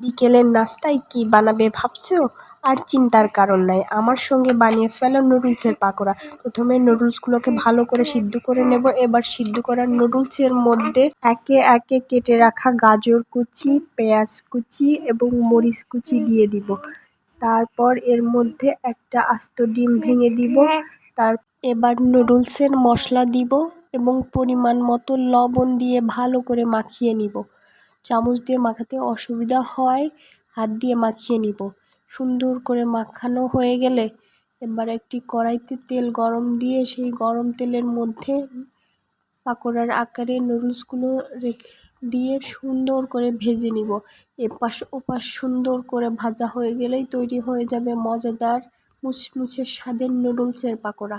বিকেলের নাস্তায় কি বানাবে ভাবছো? আর চিন্তার কারণ নাই, আমার সঙ্গে বানিয়ে ফেলো নুডলসের পাকোড়া। প্রথমে নুডলসগুলোকে ভালো করে সিদ্ধ করে নেব। এবার সিদ্ধ করা নুডলসের মধ্যে একে একে কেটে রাখা গাজর কুচি, পেঁয়াজ কুচি এবং মরিচ কুচি দিয়ে দিব। তারপর এর মধ্যে একটা আস্ত ডিম ভেঙে দিব। এবার নুডলসের মশলা দিব এবং পরিমাণ মতো লবণ দিয়ে ভালো করে মাখিয়ে নিব। চামচ দিয়ে মাখাতে অসুবিধা হয়, হাত দিয়ে মাখিয়ে নিব। সুন্দর করে মাখানো হয়ে গেলে এবার একটি কড়াইতে তেল গরম দিয়ে সেই গরম তেলের মধ্যে পাকোড়ার আকারে নুডলসগুলো দিয়ে সুন্দর করে ভেজে নিব। এপাশ ওপাশ সুন্দর করে ভাজা হয়ে গেলেই তৈরি হয়ে যাবে মজাদার মুচমুচে স্বাদের নুডলসের পাকোড়া।